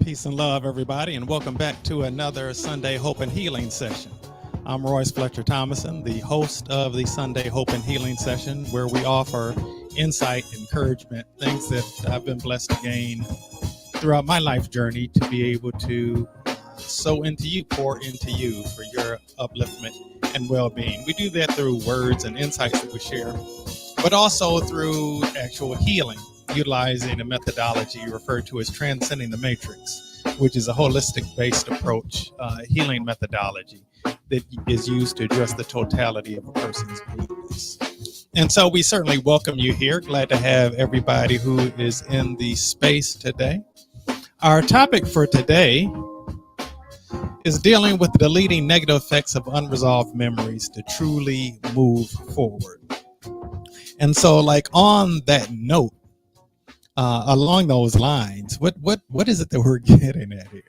Peace and love, everybody, and welcome back to another Sunday Hope and Healing session. I'm Royce Fletcher Thomason, the host of the Sunday Hope and Healing session, where we offer insight, encouragement, things that I've been blessed to gain throughout my life journey to be able to sow into you, pour into you for your upliftment and well-being. We do that through words and insights that we share, but also through actual healing, utilizing a methodology referred to as transcending the matrix, which is a holistic-based approach, healing methodology that is used to address the totality of a person's needs. And so we certainly welcome you here. Glad to have everybody who is in the space today. Our topic for today is dealing with deleting negative effects of unresolved memories to truly move forward. And so, like, on that note, along those lines, what is it that we're getting at here?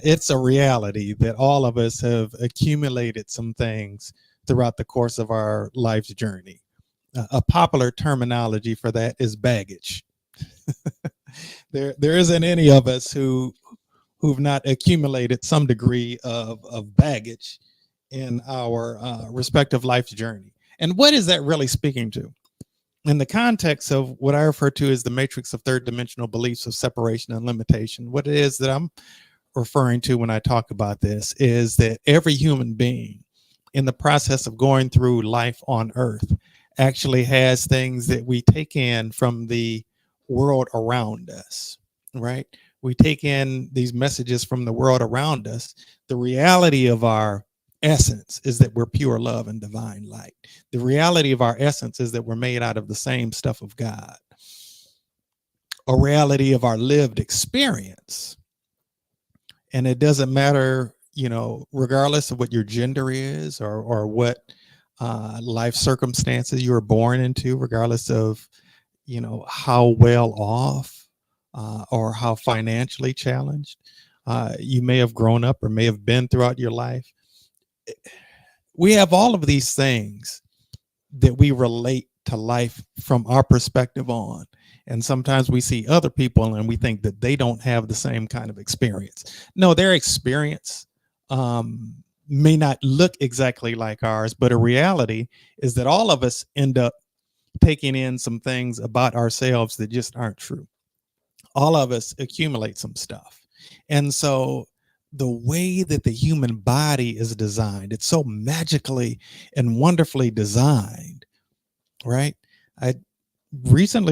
It's a reality that all of us have accumulated some things throughout the course of our life's journey. A popular terminology for that is baggage. There isn't any of us who've not accumulated some degree of baggage in our respective life's journey. And what is that really speaking to? In the context of what I refer to as the matrix of third dimensional beliefs of separation and limitation, what it is that I'm referring to when I talk about this is that every human being in the process of going through life on earth actually has things that we take in from the world around us, right? We take in these messages from the world around us. The reality of our essence is that we're pure love and divine light. The reality of our essence is that we're made out of the same stuff of God. A reality of our lived experience. And it doesn't matter, regardless of what your gender is or what life circumstances you were born into, regardless of, how well off or how financially challenged you may have grown up or may have been throughout your life. We have all of these things that we relate to life from our perspective on. And sometimes we see other people and we think that they don't have the same kind of experience. No, their experience may not look exactly like ours, but a reality is that all of us end up taking in some things about ourselves that just aren't true. All of us accumulate some stuff. And so the way that the human body is designed, it's so magically and wonderfully designed, right? I've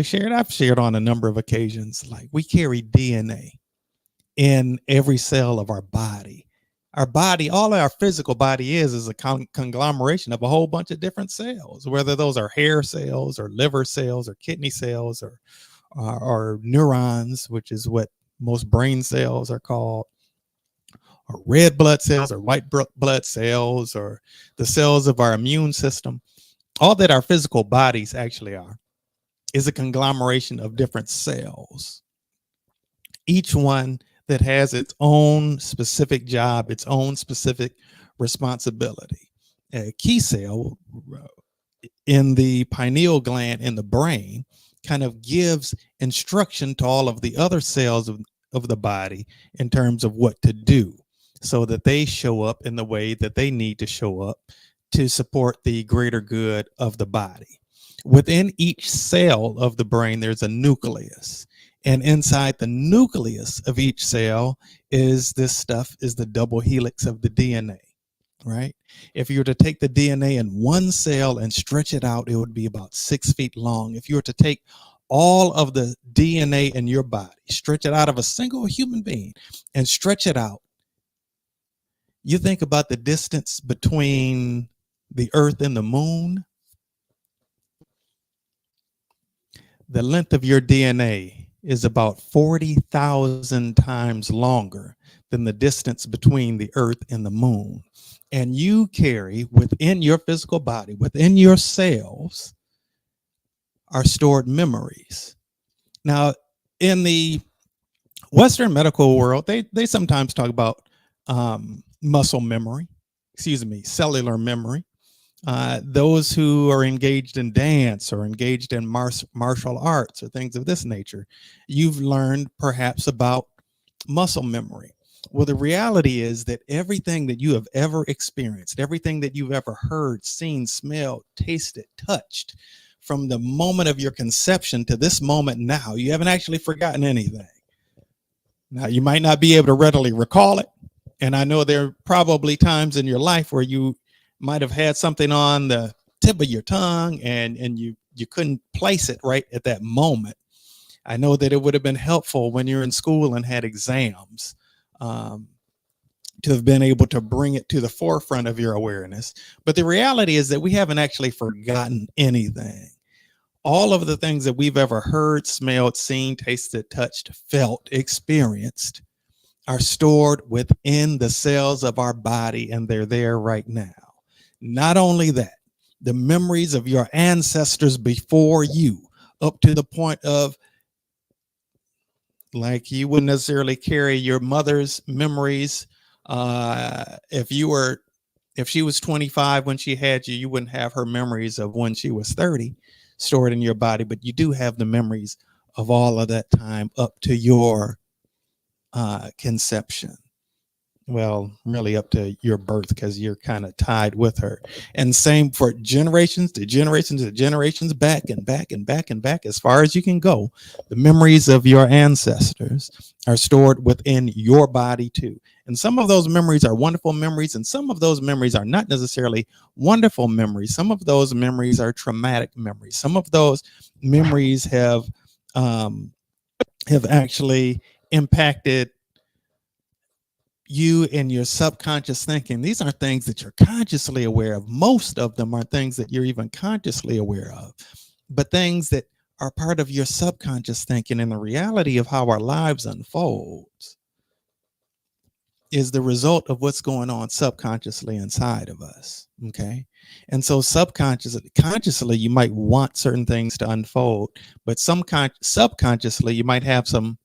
shared on a number of occasions, like we carry DNA in every cell of our body. Our body, all our physical body is a conglomeration of a whole bunch of different cells, whether those are hair cells or liver cells or kidney cells or neurons, which is what most brain cells are called, or red blood cells or white blood cells or the cells of our immune system. All that our physical bodies actually are is a conglomeration of different cells, each one that has its own specific job, its own specific responsibility. A key cell in the pineal gland in the brain kind of gives instruction to all of the other cells of the body in terms of what to do, so that they show up in the way that they need to show up to support the greater good of the body. Within each cell of the brain, there's a nucleus. And inside the nucleus of each cell is the double helix of the DNA, right? If you were to take the DNA in one cell and stretch it out, it would be about 6 feet long. If you were to take all of the DNA in your body, stretch it out of a single human being and stretch it out, you think about the distance between the earth and the moon. The length of your DNA is about 40,000 times longer than the distance between the earth and the moon. And you carry within your physical body, within your cells, are stored memories. Now, in the Western medical world, they sometimes talk about cellular memory. Those who are engaged in dance or engaged in martial arts or things of this nature, you've learned perhaps about muscle memory. Well, the reality is that everything that you have ever experienced, everything that you've ever heard, seen, smelled, tasted, touched, from the moment of your conception to this moment now, you haven't actually forgotten anything. Now, you might not be able to readily recall it. And I know there are probably times in your life where you might have had something on the tip of your tongue and you couldn't place it right at that moment. I know that it would have been helpful when you're in school and had exams, to have been able to bring it to the forefront of your awareness. But the reality is that we haven't actually forgotten anything. All of the things that we've ever heard, smelled, seen, tasted, touched, felt, experienced are stored within the cells of our body, and they're there right now. Not only that, the memories of your ancestors before you, up to the point of, like, you wouldn't necessarily carry your mother's memories. If she was 25 when she had you, you wouldn't have her memories of when she was 30 stored in your body, but you do have the memories of all of that time up to your conception. Well, really up to your birth, because you're kind of tied with her. And same for generations to generations to generations, back and back and back and back, as far as you can go. The memories of your ancestors are stored within your body too. And some of those memories are wonderful memories, and some of those memories are not necessarily wonderful memories. Some of those memories are traumatic memories. Some of those memories have actually impacted you and your subconscious thinking. These aren't things that you're consciously aware of. Most of them are things that you're even consciously aware of, but things that are part of your subconscious thinking. And the reality of how our lives unfolds is the result of what's going on subconsciously inside of us. Okay. And so consciously, you might want certain things to unfold, but subconsciously, you might have some,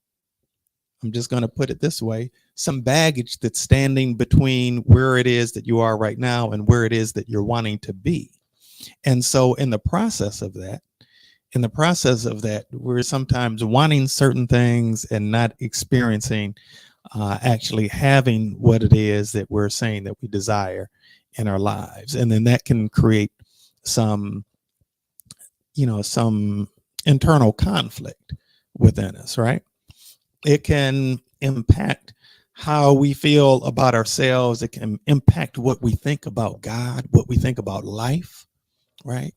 I'm just going to put it this way, some baggage that's standing between where it is that you are right now and where it is that you're wanting to be. And so in the process of that, we're sometimes wanting certain things and not experiencing, actually having what it is that we're saying that we desire in our lives. And then that can create some internal conflict within us, right? It can impact how we feel about ourselves. It can impact what we think about God, what we think about life, right?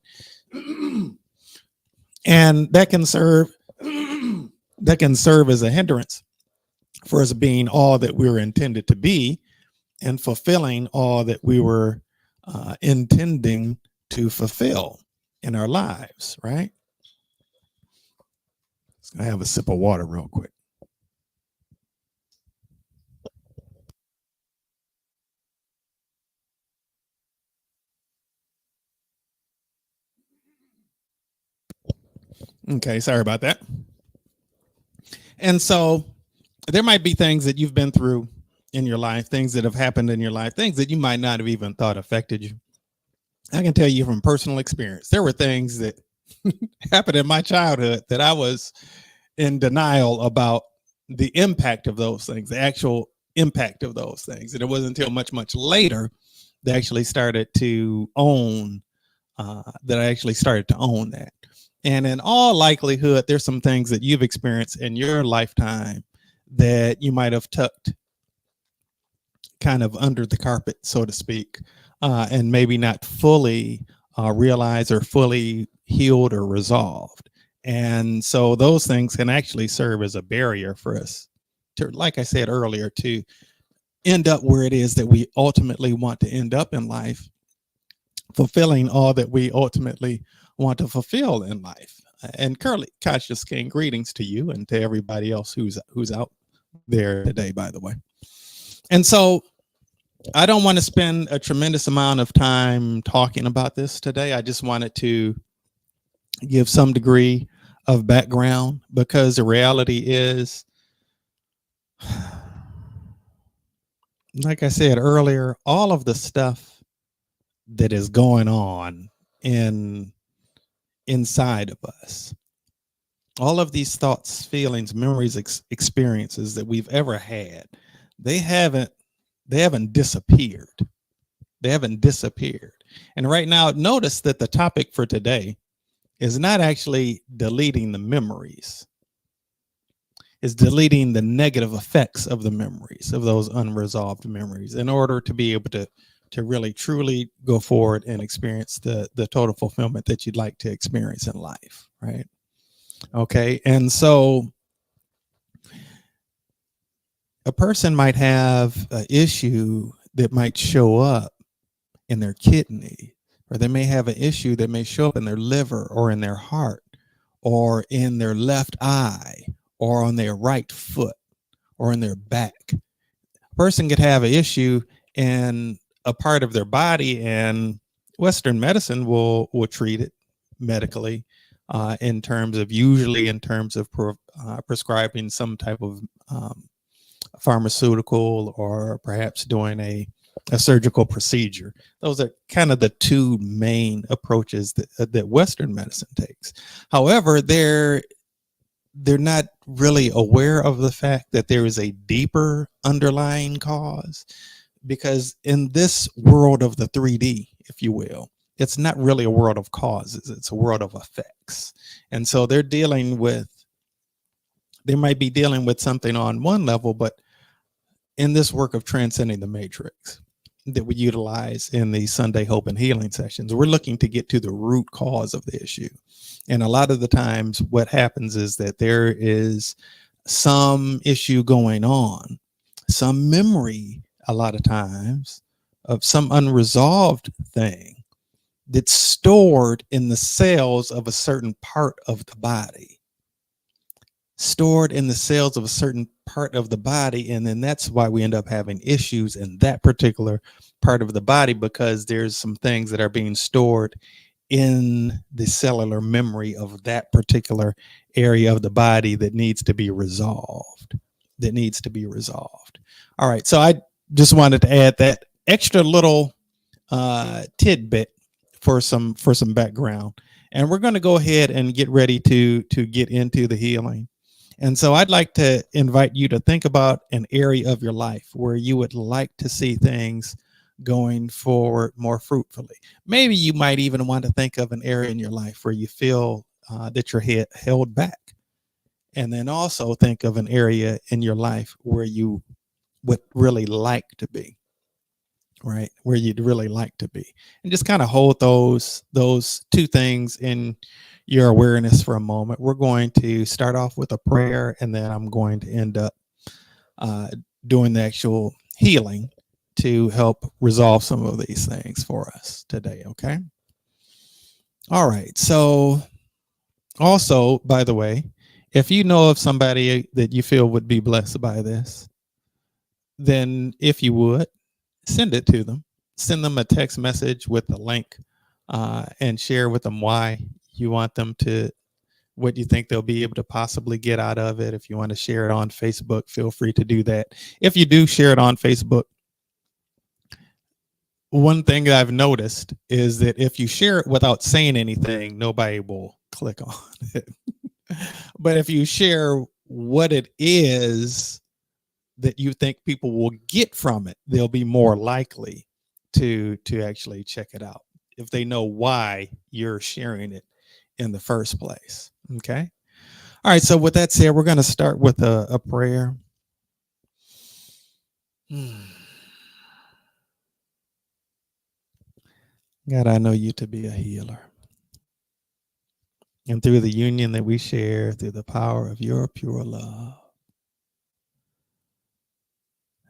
And that can serve as a hindrance for us being all that we were intended to be and fulfilling all that we were intending to fulfill in our lives, right? I have a sip of water real quick. Okay, sorry about that. And so there might be things that you've been through in your life, things that have happened in your life, things that you might not have even thought affected you. I can tell you from personal experience, there were things that happened in my childhood that I was in denial about the impact of those things, the actual impact of those things. And it wasn't until much, much later that I actually started to own that. And in all likelihood, there's some things that you've experienced in your lifetime that you might have tucked kind of under the carpet, so to speak, and maybe not fully realized or fully healed or resolved. And so those things can actually serve as a barrier for us to, like I said earlier, to end up where it is that we ultimately want to end up in life, fulfilling all that we ultimately want to fulfill in life. And Curly Cautious King, greetings to you and to everybody else who's out there today, by the way. And so I don't want to spend a tremendous amount of time talking about this today. I just wanted to give some degree of background, because the reality is, like I said earlier, all of the stuff that is going on inside of us all of these thoughts, feelings, memories, experiences that we've ever had, they haven't they haven't disappeared. They haven't disappeared. And right now, notice that the topic for today is not actually deleting the memories, is deleting the negative effects of the memories, of those unresolved memories, in order to be able to really truly go forward and experience the total fulfillment that you'd like to experience in life, right? Okay. And so a person might have an issue that might show up in their kidney, or they may have an issue that may show up in their liver or in their heart or in their left eye or on their right foot or in their back. A person could have an issue in a part of their body, and Western medicine will treat it medically, in terms of, usually in terms of prescribing some type of pharmaceutical, or perhaps doing a surgical procedure. Those are kind of the two main approaches that Western medicine takes. However, they're not really aware of the fact that there is a deeper underlying cause, because in this world of the 3D, if you will, it's not really a world of causes, it's a world of effects. And so they might be dealing with something on one level, but in this work of transcending the matrix that we utilize in the Sunday Hope and Healing sessions, we're looking to get to the root cause of the issue. And a lot of the times what happens is that there is some issue going on, some memory, a lot of times, of some unresolved thing that's stored in the cells of a certain part of the body, stored in the cells of a certain part of the body. And then that's why we end up having issues in that particular part of the body, because there's some things that are being stored in the cellular memory of that particular area of the body that needs to be resolved, All right. So I just wanted to add that extra little tidbit for some background. And we're going to go ahead and get ready to get into the healing. And so I'd like to invite you to think about an area of your life where you would like to see things going forward more fruitfully. Maybe you might even want to think of an area in your life where you feel that you're held back. And then also think of an area in your life where you would really like to be, right? Where you'd really like to be. And just kind of hold those two things in your awareness for a moment. We're going to start off with a prayer, and then I'm going to end up doing the actual healing to help resolve some of these things for us today. Okay. All right. So also, by the way, if you know of somebody that you feel would be blessed by this, then if you would, send it to them. Send them a text message with the link, and share with them why you want them to, what you think they'll be able to possibly get out of it. If you want to share it on Facebook, feel free to do that. If you do share it on Facebook, one thing that I've noticed is that if you share it without saying anything, nobody will click on it. But if you share what it is that you think people will get from it, they'll be more likely to actually check it out if they know why you're sharing it in the first place. Okay. All right. So with that said, we're going to start with a prayer. God, I know you to be a healer. And through the union that we share, through the power of your pure love,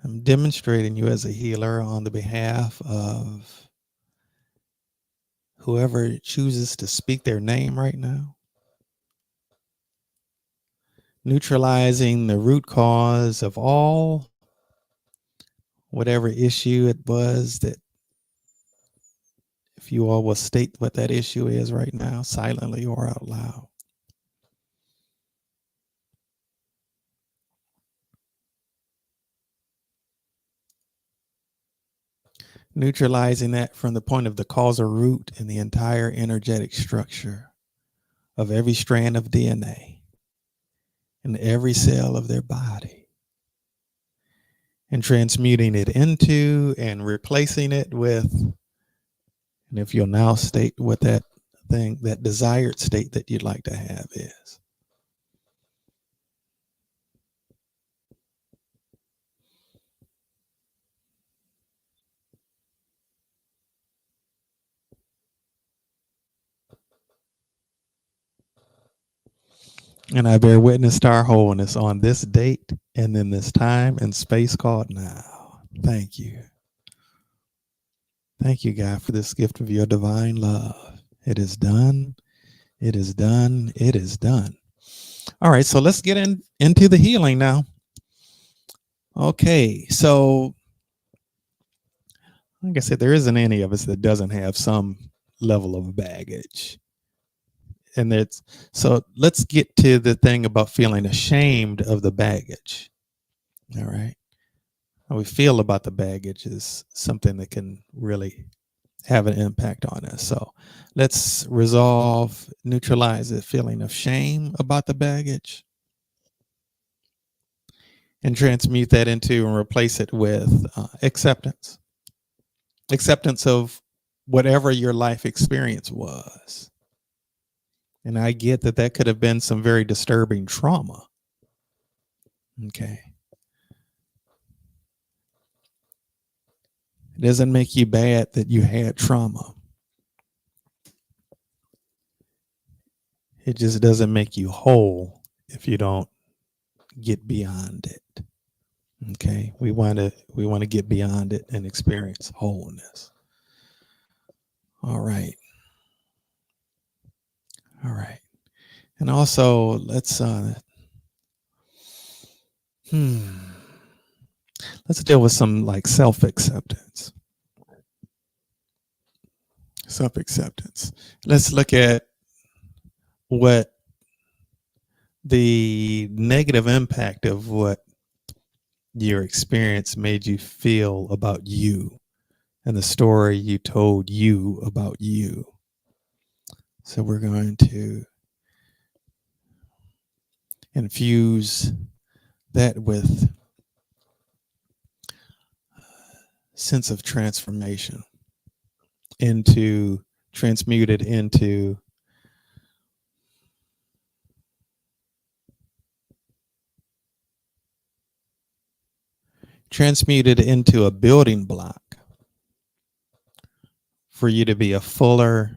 I'm demonstrating you as a healer on the behalf of whoever chooses to speak their name right now, neutralizing the root cause of all whatever issue it was. That if you all will state what that issue is right now, silently or out loud. Neutralizing that from the point of the causal root and the entire energetic structure of every strand of DNA. in every cell of their body and transmuting it into and replacing it with, and if you'll now state what that thing, that desired state that you'd like to have is. And I bear witness to our wholeness on this date and in this time and space called now. Thank you. Thank you, God, for this gift of your divine love. It is done. It is done. It is done. All right, so let's get into the healing now. Okay, so like I said, there isn't any of us that doesn't have some level of baggage. And it's so let's get to the thing about feeling ashamed of the baggage. All right. How we feel about the baggage is something that can really have an impact on us. So let's resolve, neutralize the feeling of shame about the baggage and transmute that into and replace it with acceptance. Acceptance of whatever your life experience was. And I get that that could have been some very disturbing trauma. Okay. It doesn't make you bad that you had trauma. It just doesn't make you whole if you don't get beyond it. Okay. We want to get beyond it and experience wholeness. All right. All right. And also let's deal with some like self-acceptance. Self-acceptance. Let's look at what the negative impact of what your experience made you feel about you and the story you told you about you. So we're going to infuse that with sense of transformation into transmuted into a building block for you to be a fuller,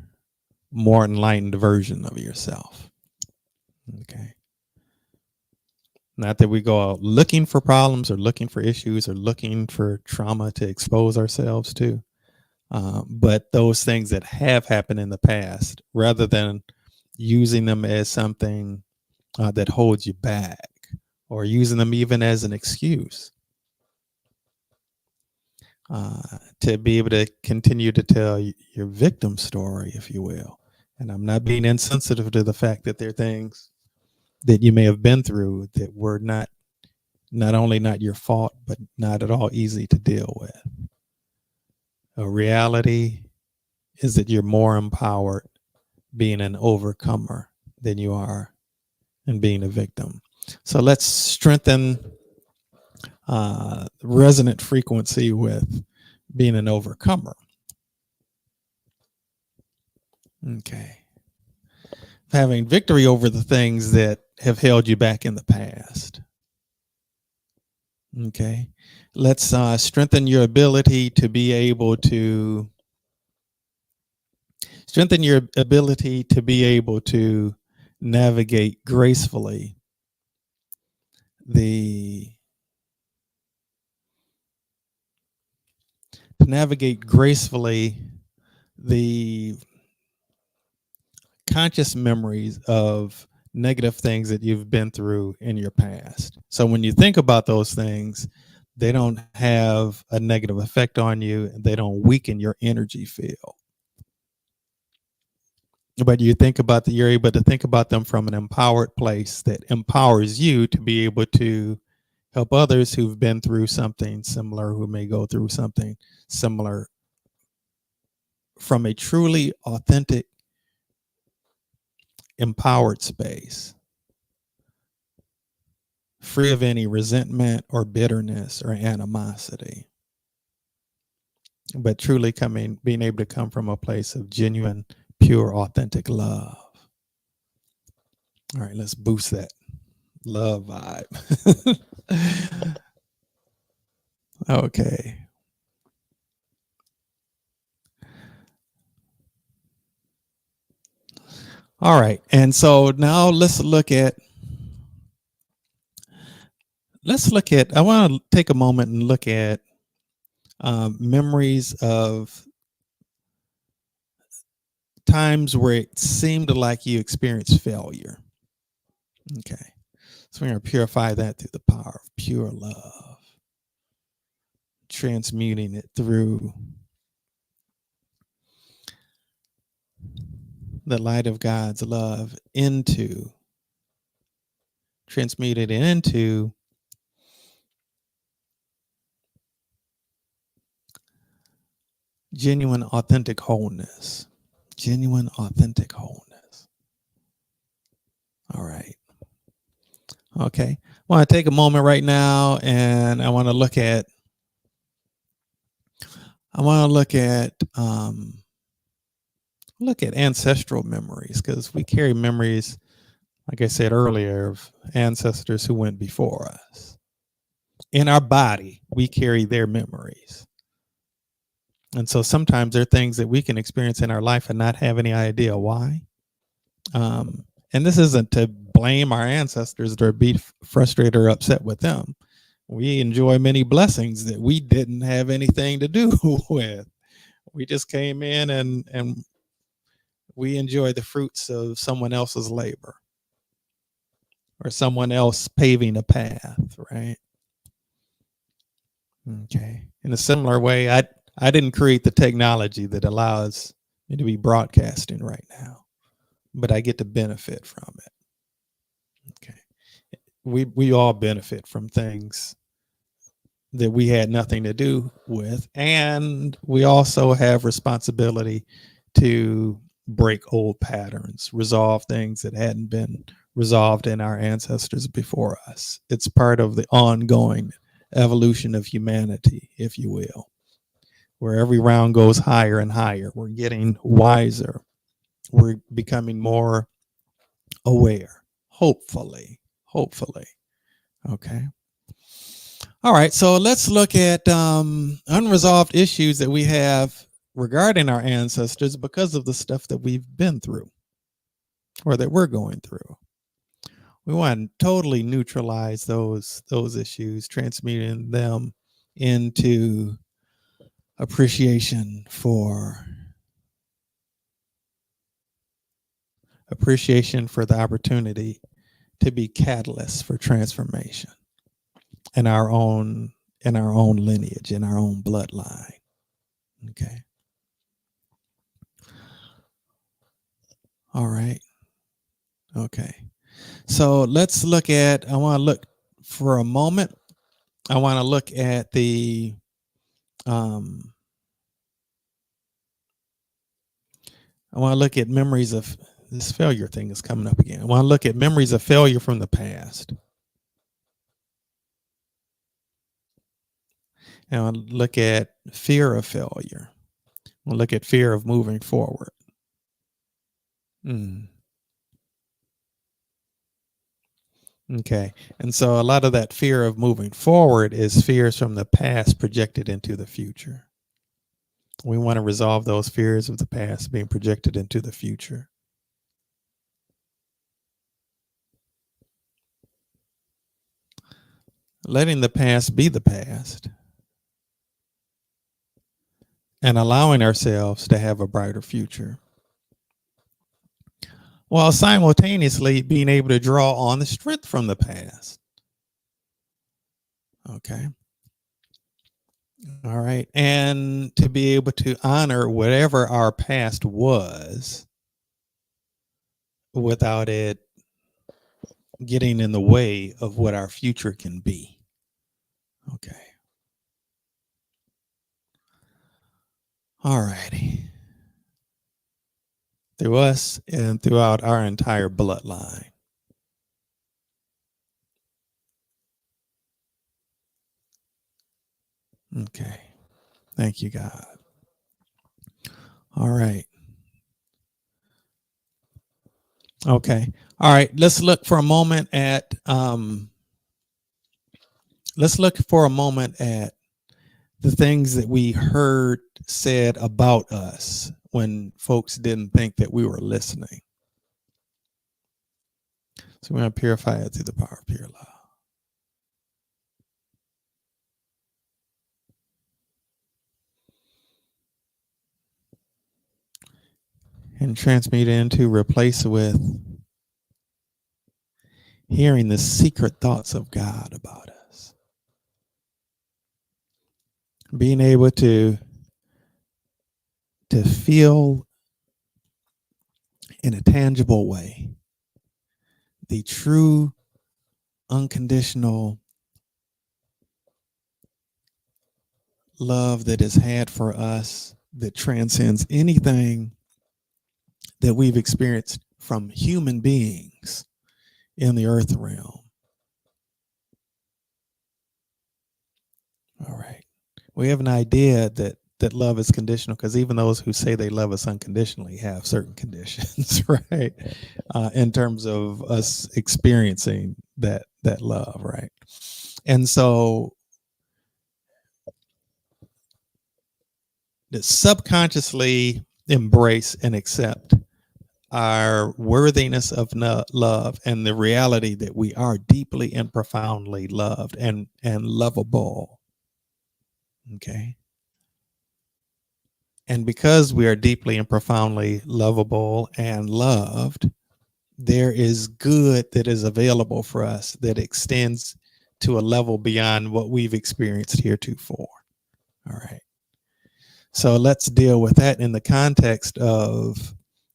more enlightened version of yourself. Okay. Not that we go out looking for problems or looking for issues or looking for trauma to expose ourselves to, but those things that have happened in the past, rather than using them as something that holds you back or using them even as an excuse, to be able to continue to tell your victim story, if you will. And I'm not being insensitive to the fact that there are things that you may have been through that were not only not your fault, but not at all easy to deal with. A reality is that you're more empowered being an overcomer than you are in being a victim. So let's strengthen resonant frequency with being an overcomer. Okay. Having victory over the things that have held you back in the past. Okay. Let's strengthen your ability to be able to navigate gracefully the conscious memories of negative things that you've been through in your past. So when you think about those things, they don't have a negative effect on you and they don't weaken your energy field. But you're able to think about them from an empowered place that empowers you to be able to help others who've been through something similar, who may go through something similar, from a truly authentic, empowered space. free of any resentment or bitterness or animosity, but truly being able to come from a place of genuine, pure, authentic love. All right, let's boost that love vibe. Okay. All right. And so now let's look at, I want to take a moment and look at memories of times where it seemed like you experienced failure. Okay. So we're going to purify that through the power of pure love, transmuting it through the light of God's love transmuted it into genuine, authentic wholeness. Genuine, authentic wholeness. All right. Okay. I want to take a moment right now and I want to look at ancestral memories, because we carry memories, like I said earlier, of ancestors who went before us. In our body, we carry their memories. And so sometimes there are things that we can experience in our life and not have any idea why. And this isn't to blame our ancestors or be frustrated or upset with them. We enjoy many blessings that we didn't have anything to do with. We just came in and we enjoy the fruits of someone else's labor or someone else paving a path, right? Okay. In a similar way, I didn't create the technology that allows me to be broadcasting right now, but I get to benefit from it. Okay. We all benefit from things that we had nothing to do with, and we also have responsibility to break old patterns, resolve things that hadn't been resolved in our ancestors before us. It's part of the ongoing evolution of humanity, if you will, where every round goes higher and higher. We're getting wiser. We're becoming more aware, hopefully. Okay. All right. So let's look at unresolved issues that we have regarding our ancestors because of the stuff that we've been through or that we're going through. We want to totally neutralize those issues, transmuting them into appreciation for the opportunity to be catalysts for transformation in our own lineage, in our own bloodline. Okay. All right. Okay. So let's look at, I want to look for a moment. I want to look at the I want to look at memories of this failure thing is coming up again. I want to look at memories of failure from the past. And I want to look at fear of failure. I want to look at fear of moving forward. Okay. And so a lot of that fear of moving forward is fears from the past projected into the future. We want to resolve those fears of the past being projected into the future. Letting the past be the past and allowing ourselves to have a brighter future, while simultaneously being able to draw on the strength from the past. Okay. All right. And to be able to honor whatever our past was without it getting in the way of what our future can be. Okay. All righty. Through us and throughout our entire bloodline. Okay. Thank you, God. All right. Okay. All right. Let's look for a moment at the things that we heard said about us when folks didn't think that we were listening. So we're going to purify it through the power of pure love. And transmute it into, replace it with hearing the secret thoughts of God about us. Being able to feel in a tangible way the true unconditional love that is had for us, that transcends anything that we've experienced from human beings in the earth realm. All right. We have an idea that love is conditional, because even those who say they love us unconditionally have certain conditions, right? In terms of us experiencing that love, right? And so to subconsciously embrace and accept our worthiness of love and the reality that we are deeply and profoundly loved and lovable. Okay. And because we are deeply and profoundly lovable and loved, there is good that is available for us that extends to a level beyond what we've experienced heretofore. All right. So let's deal with that in the context of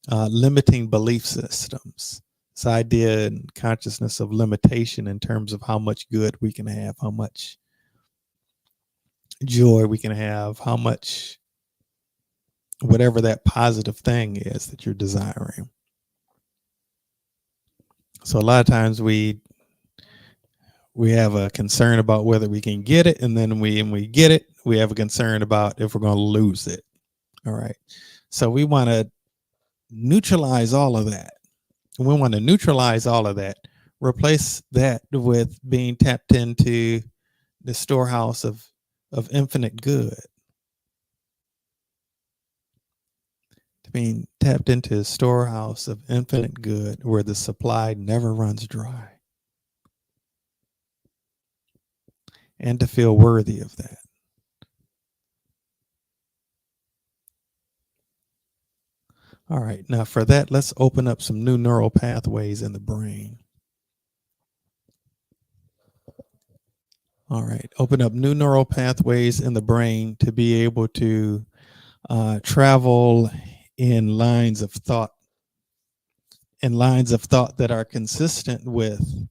limiting belief systems. This idea and consciousness of limitation in terms of how much good we can have, how much joy we can have, how much whatever that positive thing is that you're desiring. So a lot of times we have a concern about whether we can get it, and then when we get it, we have a concern about if we're going to lose it. All right. So we want to neutralize all of that. We want to neutralize all of that, replace that with being tapped into the storehouse of infinite good. Being tapped into a storehouse of infinite good where the supply never runs dry. And to feel worthy of that. All right, now for that, let's open up some new neural pathways in the brain. All right, open up new neural pathways in the brain to be able to travel in lines of thought, that are consistent with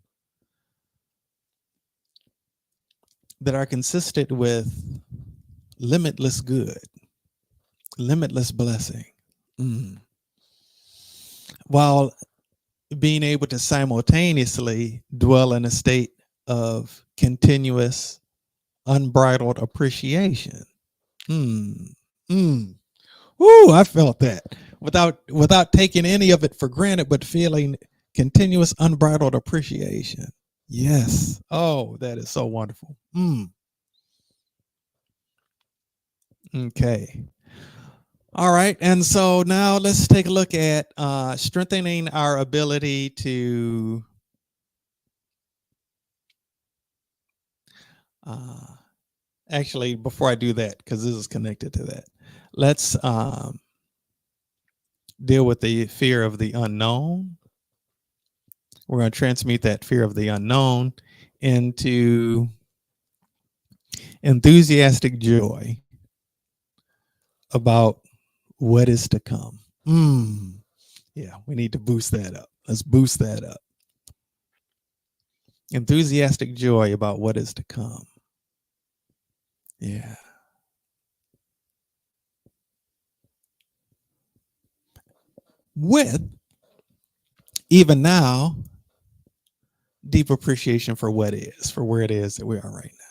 limitless good, limitless blessing. While being able to simultaneously dwell in a state of continuous, unbridled appreciation. Ooh, I felt that without taking any of it for granted, but feeling continuous, unbridled appreciation. Yes. Oh, that is so wonderful. Okay. All right. And so now let's take a look at strengthening our ability to actually, before I do that, because this is connected to that, let's deal with the fear of the unknown. We're going to transmute that fear of the unknown into enthusiastic joy about what is to come. Yeah, we need to boost that up. Let's boost that up. Enthusiastic joy about what is to come. Yeah. With, even now, deep appreciation for what is, for where it is that we are right now.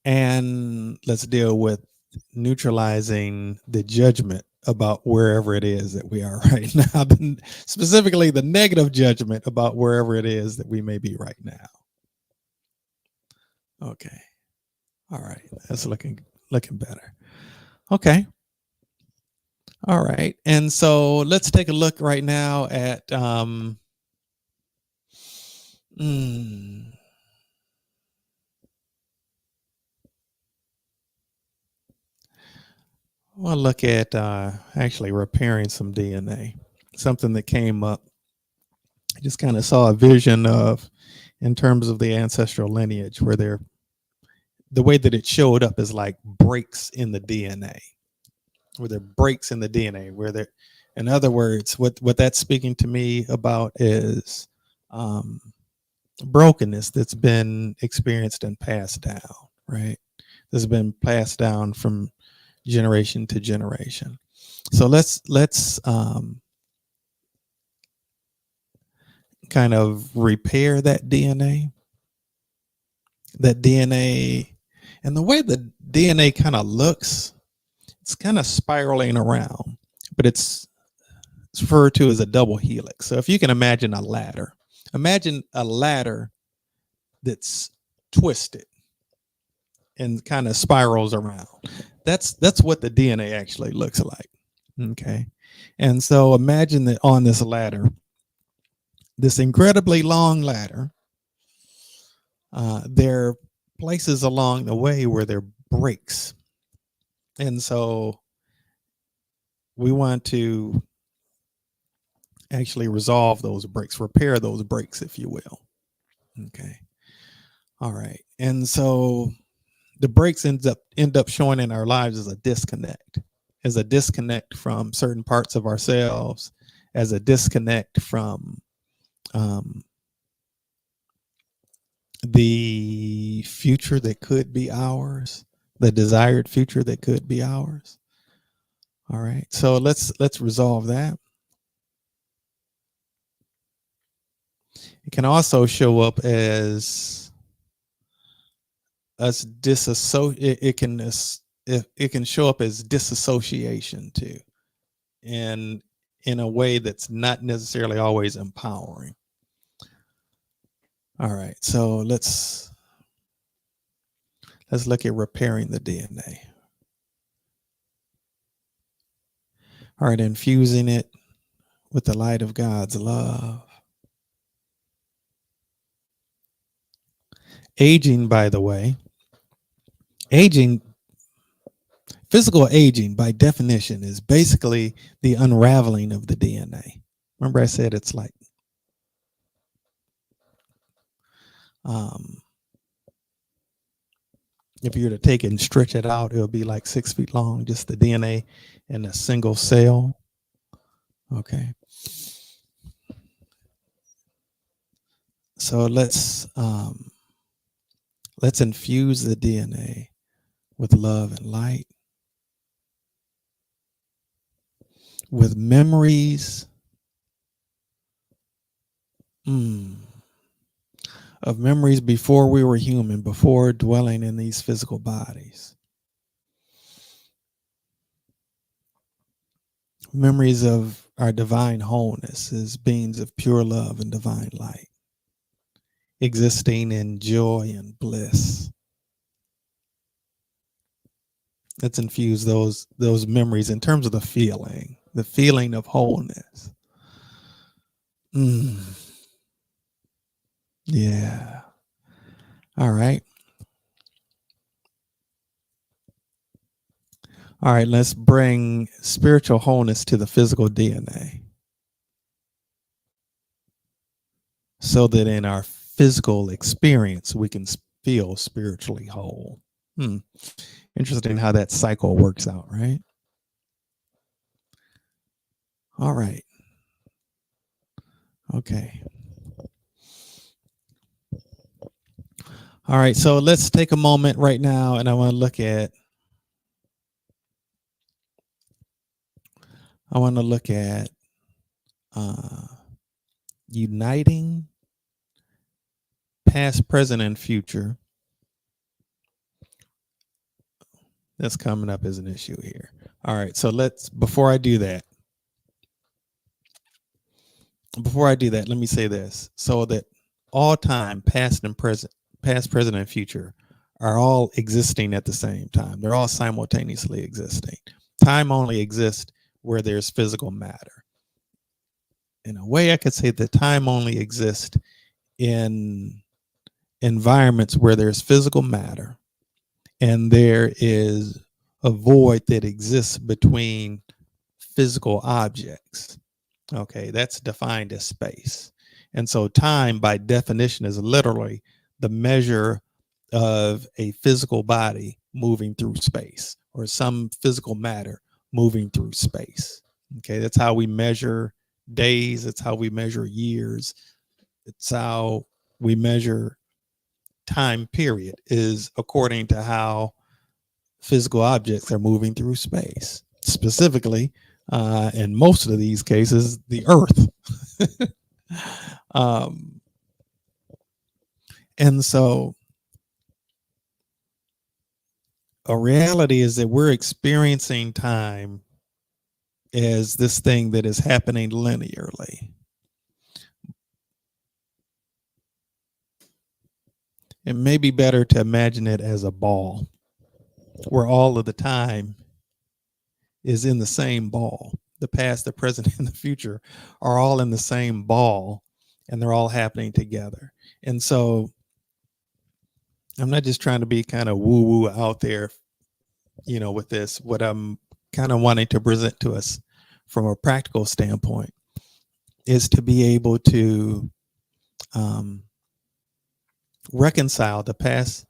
And let's deal with neutralizing the judgment about wherever it is that we are right now, specifically the negative judgment about wherever it is that we may be right now. Okay. All right. That's looking better. Okay. All right. And so let's take a look right now at I want to look at actually repairing some DNA. Something that came up. I just kind of saw a vision of, in terms of the ancestral lineage, where the way that it showed up is like breaks in the DNA, where there are breaks in the DNA, where there, in other words, what that's speaking to me about is brokenness that's been experienced and passed down, right? That's been passed down from generation to generation. So let's kind of repair that DNA. That DNA, and the way the DNA kind of looks, it's kind of spiraling around, but it's referred to as a double helix. So if you can imagine a ladder that's twisted and kind of spirals around. That's what the DNA actually looks like. Okay. And so imagine that on this ladder, this incredibly long ladder, there are places along the way where there are breaks. And so we want to actually resolve those breaks, repair those breaks, if you will. Okay. All right. And so the breaks end up showing in our lives as a disconnect from certain parts of ourselves, as a disconnect from the future that could be ours, the desired future that could be ours. All right. So let's resolve that. It can also show up as us disassociate. It can show up as disassociation too, and in a way that's not necessarily always empowering. All right, so let's look at repairing the DNA. All right, infusing it with the light of God's love. Aging, by the way, physical aging by definition is basically the unraveling of the DNA. Remember I said it's like if you were to take it and stretch it out, it would be like 6 feet long, just the DNA in a single cell. Okay. So let's infuse the DNA with love and light, with memories of memories before we were human, before dwelling in these physical bodies. Memories of our divine wholeness as beings of pure love and divine light, existing in joy and bliss. Let's infuse those memories in terms of the feeling of wholeness. Yeah. All right. All right, let's bring spiritual wholeness to the physical DNA so that in our physical experience, we can feel spiritually whole. Interesting how that cycle works out, right? All right. Okay. All right, so let's take a moment right now, and I want to look at uniting past, present, and future that's coming up as an issue here. All right, so before I do that, let me say this so that all time, past, present, and future are all existing at the same time. They're all simultaneously existing. Time only exists where there's physical matter. In a way, I could say that time only exists in environments where there's physical matter and there is a void that exists between physical objects. Okay, that's defined as space. And so time, by definition, is literally the measure of a physical body moving through space or some physical matter moving through space. Okay, that's how we measure days, it's how we measure years, it's how we measure time period, is according to how physical objects are moving through space. Specifically, in most of these cases, the Earth. um, and so, a reality is that we're experiencing time as this thing that is happening linearly. It may be better to imagine it as a ball, where all of the time is in the same ball. The past, the present, and the future are all in the same ball, and they're all happening together. And so I'm not just trying to be kind of woo woo out there, with this. What I'm kind of wanting to present to us from a practical standpoint is to be able to reconcile the past,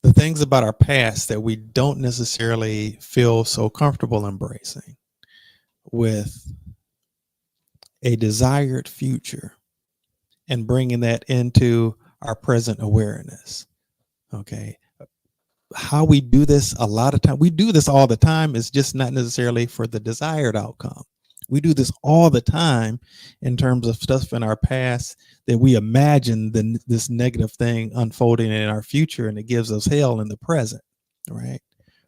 the things about our past that we don't necessarily feel so comfortable embracing, with a desired future and bringing that into our present awareness. Okay. How we do this a lot of time, we do this all the time, is just not necessarily for the desired outcome. We do this all the time in terms of stuff in our past that we imagine this negative thing unfolding in our future, and it gives us hell in the present, right?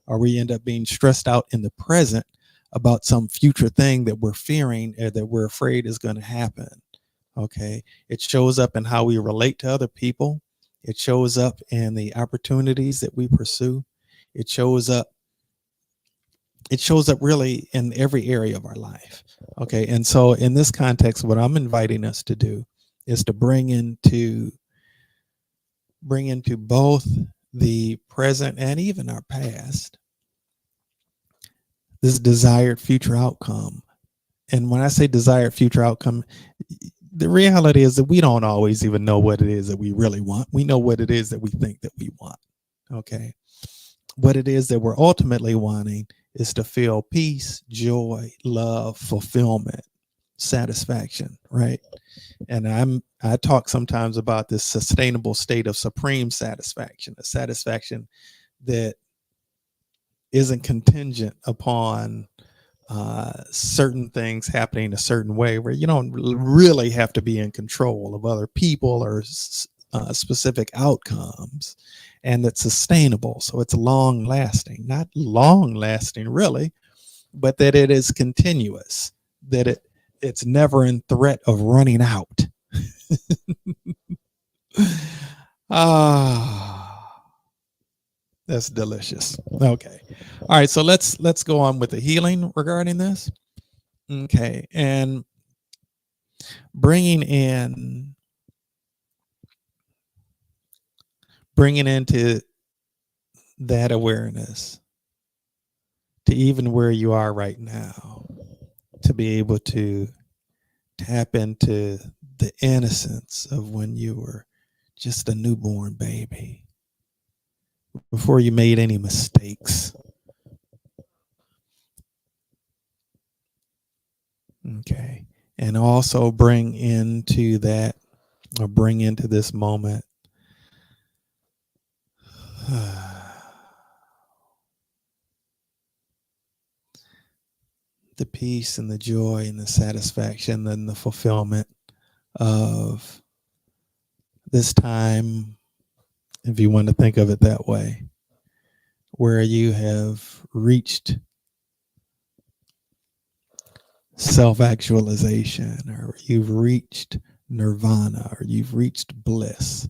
Or we end up being stressed out in the present about some future thing that we're fearing or that we're afraid is going to happen. Okay. It shows up in how we relate to other people. It shows up in the opportunities that we pursue. It shows up really in every area of our life. Okay. And so in this context, what I'm inviting us to do is to bring into both the present and even our past this desired future outcome. And when I say desired future outcome, the reality is that we don't always even know what it is that we really want. We know what it is that we think that we want. Okay. What it is that we're ultimately wanting is to feel peace, joy, love, fulfillment, satisfaction, right? And I talk sometimes about this sustainable state of supreme satisfaction, a satisfaction that isn't contingent upon certain things happening a certain way, where you don't really have to be in control of other people or specific outcomes, and it's sustainable. So it's long lasting, not long lasting really, but that it is continuous, that it's never in threat of running out. Ah, that's delicious. Okay. All right. So let's go on with the healing regarding this. Okay. And bringing into that awareness to even where you are right now, to be able to tap into the innocence of when you were just a newborn baby, before you made any mistakes. Okay. And also bring into this moment the peace and the joy and the satisfaction and the fulfillment of this time, if you want to think of it that way, where you have reached self-actualization, or you've reached nirvana, or you've reached bliss,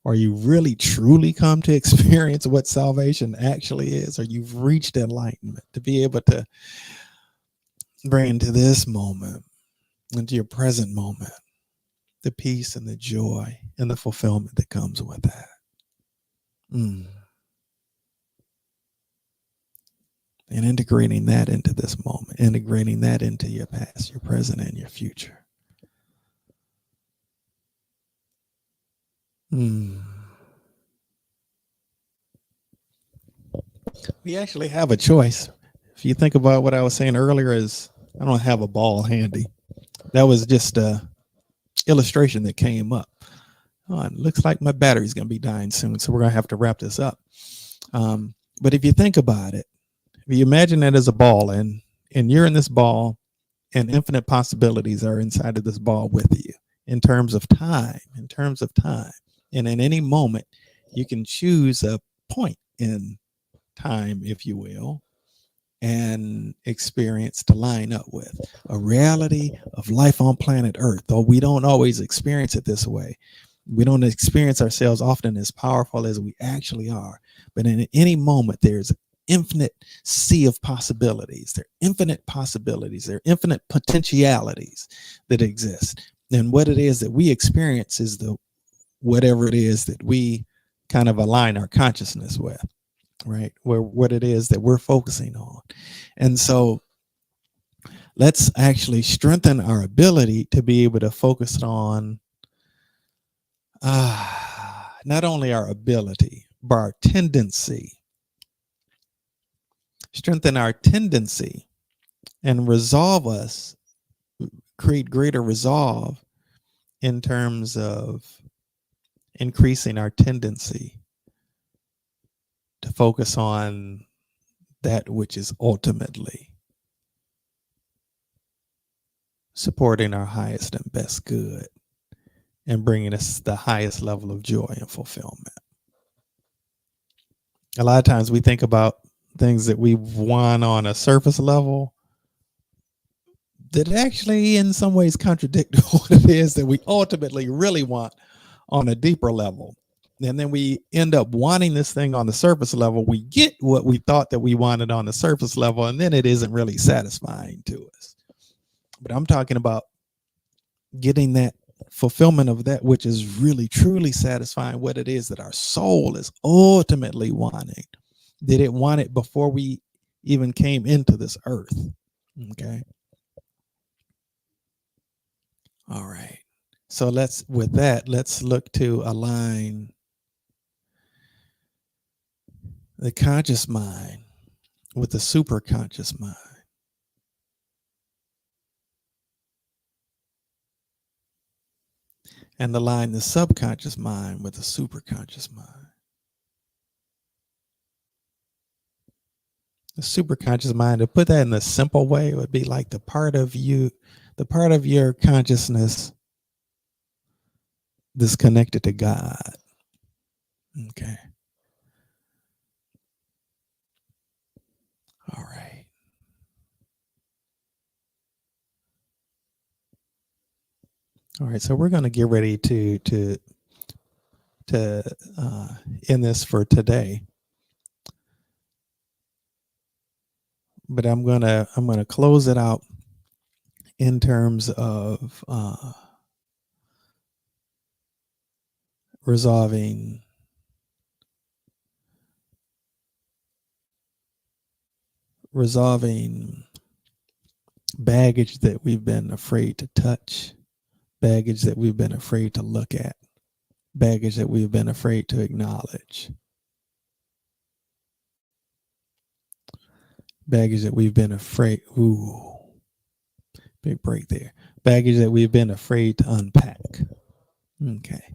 or you really truly come to experience what salvation actually is, or you've reached enlightenment, to be able to bring into this moment, into your present moment, the peace and the joy and the fulfillment that comes with that. And integrating that into this moment, integrating that into your past, your present, and your future. We actually have a choice. If you think about what I was saying earlier, is I don't have a ball handy. That was just a illustration that came up. Oh, it looks like my battery's going to be dying soon, so we're going to have to wrap this up. But if you think about it, if you imagine it as a ball, and you're in this ball, and infinite possibilities are inside of this ball with you in terms of time, and in any moment, you can choose a point in time, if you will, and experience to line up with a reality of life on planet Earth. Though we don't always experience it this way, we don't experience ourselves often as powerful as we actually are, but in any moment there's infinite sea of possibilities. There are infinite possibilities. There are infinite potentialities that exist. And what it is that we experience is the whatever it is that we kind of align our consciousness with, right? Where what it is that we're focusing on. And so let's actually strengthen our ability to be able to focus on not only our ability, but our tendency. Strengthen our tendency and resolve us, create greater resolve in terms of increasing our tendency to focus on that which is ultimately supporting our highest and best good and bringing us the highest level of joy and fulfillment. A lot of times we think about things that we've won on a surface level that actually in some ways contradict what it is that we ultimately really want on a deeper level. And then we end up wanting this thing on the surface level. We get what we thought that we wanted on the surface level, and then it isn't really satisfying to us. But I'm talking about getting that fulfillment of that which is really truly satisfying, what it is that our soul is ultimately wanting. Did it want it before we even came into this earth? Okay. All right. So let's look to align the conscious mind with the superconscious mind. And align the subconscious mind with the superconscious mind. The superconscious mind, to put that in a simple way, would be like the part of you, the part of your consciousness that's connected to God. Okay. All right. All right. So we're going to get ready to end this for today. But I'm gonna close it out in terms of resolving baggage that we've been afraid to touch, baggage that we've been afraid to look at, baggage that we've been afraid to acknowledge, baggage that we've been afraid, big break there, baggage that we've been afraid to unpack. Okay.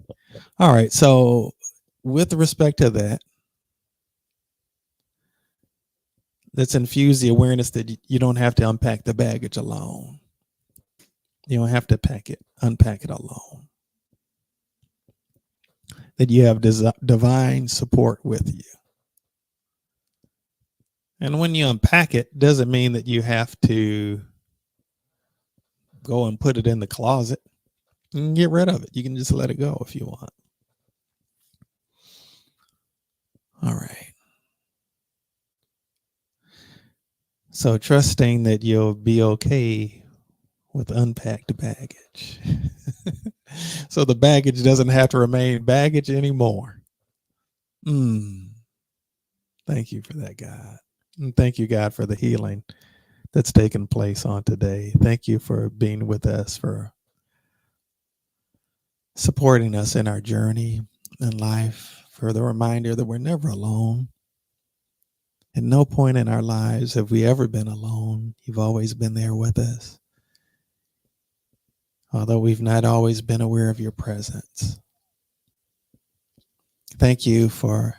All right. So with respect to that, let's infuse the awareness that you don't have to unpack the baggage alone. You don't have to unpack it alone. That you have divine support with you. And when you unpack it, doesn't mean that you have to go and put it in the closet. You can get rid of it. You can just let it go if you want. All right. So trusting that you'll be okay with unpacked baggage. So the baggage doesn't have to remain baggage anymore. Thank you for that, God. And thank you, God, for the healing that's taken place on today. Thank you for being with us, for supporting us in our journey in life, for the reminder that we're never alone. At no point in our lives have we ever been alone. You've always been there with us. Although we've not always been aware of your presence. Thank you for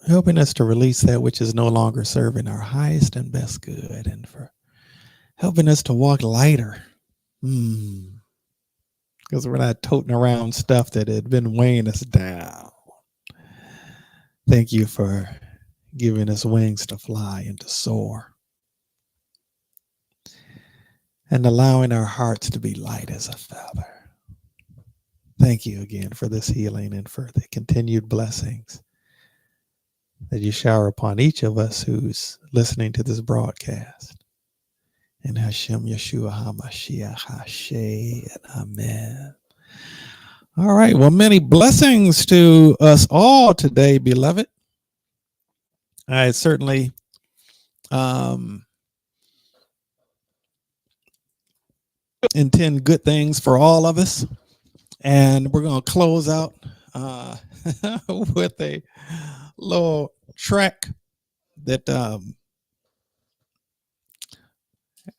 helping us to release that which is no longer serving our highest and best good, and for helping us to walk lighter. Because we're not toting around stuff that had been weighing us down. Thank you for giving us wings to fly and to soar, and allowing our hearts to be light as a feather. Thank you again for this healing and for the continued blessings that you shower upon each of us who's listening to this broadcast. In Hashem Yeshua HaMashiach Hashem and Amen. All right. Well, many blessings to us all today, beloved. I certainly intend good things for all of us. And we're going to close out with a little track that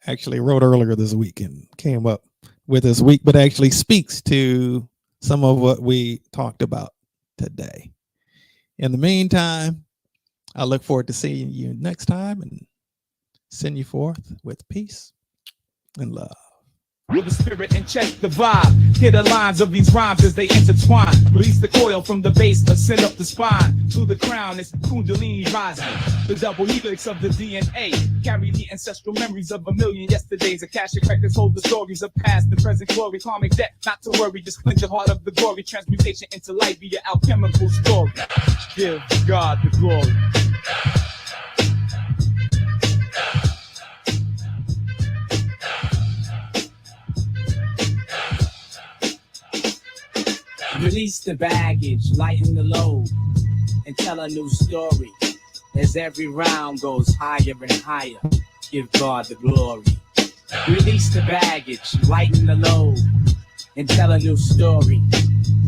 actually wrote earlier this week and came up with this week, but actually speaks to some of what we talked about today. In the meantime, I look forward to seeing you next time and send you forth with peace and love. With the spirit and check the vibe. Hear the lines of these rhymes as they intertwine. Release the coil from the base, ascend up the spine. Through the crown, it's Kundalini rising. The double helix of the DNA. Carry the ancestral memories of a million yesterdays. Akashic records hold the stories of past and present glory. Karmic debt, not to worry. Just cleanse your heart of the glory. Transmutation into light via alchemical story. Give God the glory. Release the baggage, lighten the load, and tell a new story. As every round goes higher and higher, give God the glory. Release the baggage, lighten the load, and tell a new story.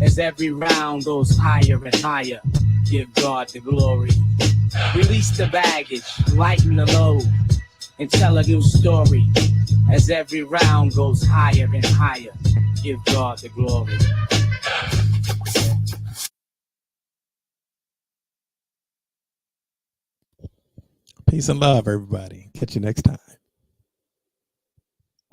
As every round goes higher and higher, give God the glory. Release the baggage, lighten the load, and tell a new story. As every round goes higher and higher, give God the glory. Peace and love, everybody. Catch you next time.